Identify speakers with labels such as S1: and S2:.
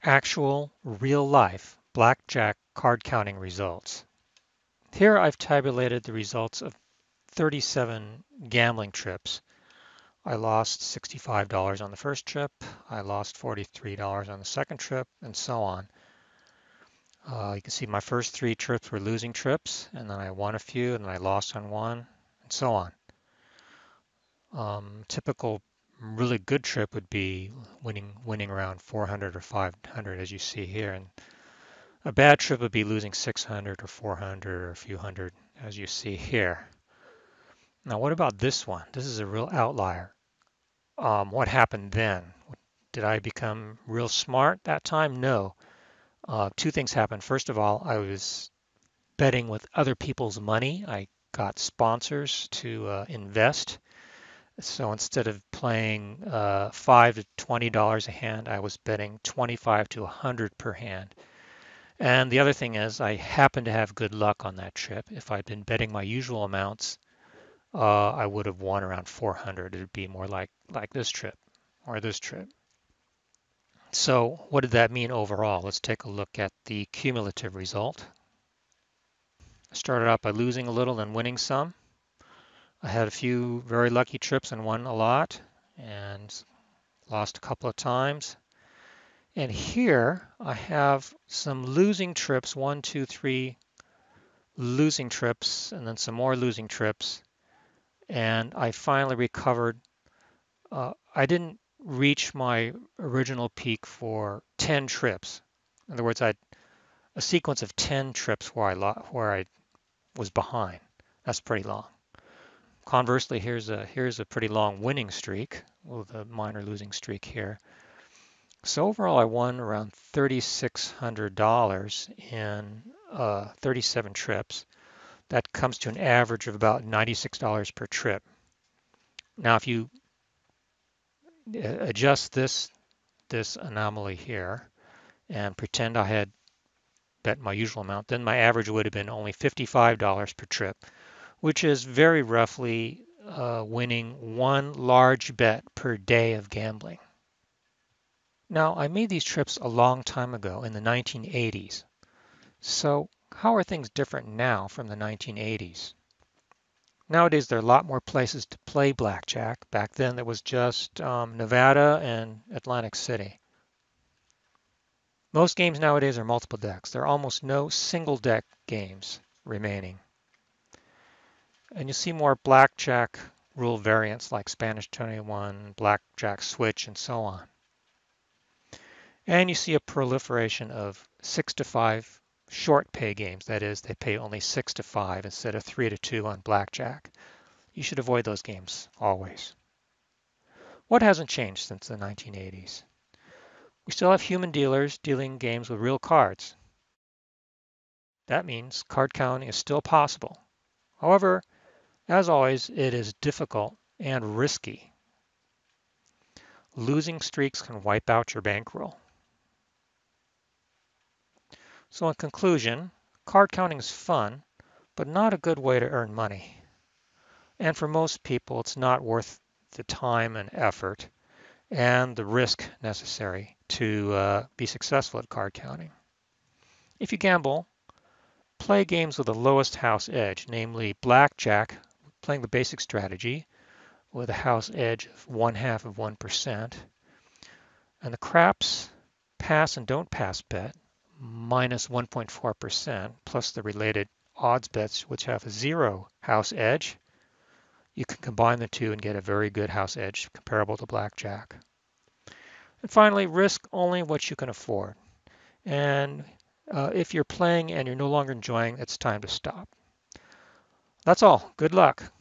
S1: Actual, real-life blackjack card counting results. Here I've tabulated the results of 37 gambling trips. I lost $65 on the first trip, I lost $43 on the second trip, and so on. You can see my first 3 trips were losing trips, and then I won a few, and then I lost on one, and so on. Typical really good trip would be winning around 400 or 500, as you see here, and a bad trip would be losing 600 or 400 or a few hundred, as you see here. Now, what about this one? This is a real outlier. What happened then? Did I become real smart that time? No. 2 things happened. First of all, I was betting with other people's money. I got sponsors to invest. So instead of playing $5 to $20 a hand, I was betting 25 to 100 per hand. And the other thing is, I happened to have good luck on that trip. If I'd been betting my usual amounts, I would have won around 400. It'd be more like this trip or this trip. So what did that mean overall? Let's take a look at the cumulative result. I started out by losing a little and winning some. I had a few very lucky trips and won a lot and lost a couple of times. And here I have some losing trips, 1, 2, 3 losing trips, and then some more losing trips. And I finally recovered. I didn't reach my original peak for 10 trips. In other words, I had a sequence of 10 trips where I was behind. That's pretty long. Conversely, here's a pretty long winning streak with a minor losing streak here. So overall, I won around $3,600 in 37 trips. That comes to an average of about $96 per trip. Now, if you adjust this anomaly here and pretend I had bet my usual amount, then my average would have been only $55 per trip, which is very roughly winning 1 large bet per day of gambling. Now, I made these trips a long time ago in the 1980s. So how are things different now from the 1980s? Nowadays, there are a lot more places to play blackjack. Back then, there was just Nevada and Atlantic City. Most games nowadays are multiple decks. There are almost no single deck games remaining. And you see more blackjack rule variants like Spanish 21, blackjack switch, and so on. And you see a proliferation of 6 to 5 short pay games. That is, they pay only 6 to 5 instead of 3 to 2 on blackjack. You should avoid those games always. What hasn't changed since the 1980s? We still have human dealers dealing games with real cards. That means card counting is still possible. However, as always, it is difficult and risky. Losing streaks can wipe out your bankroll. So in conclusion, card counting is fun, but not a good way to earn money. And for most people, it's not worth the time and effort and the risk necessary to be successful at card counting. If you gamble, play games with the lowest house edge, namely blackjack, playing the basic strategy with a house edge of 1/2 of 1%, and the craps pass and don't pass bet, minus 1.4%, plus the related odds bets which have a 0 house edge. You can combine the two and get a very good house edge comparable to blackjack. And finally, risk only what you can afford. And if you're playing and you're no longer enjoying, it's time to stop. That's all. Good luck.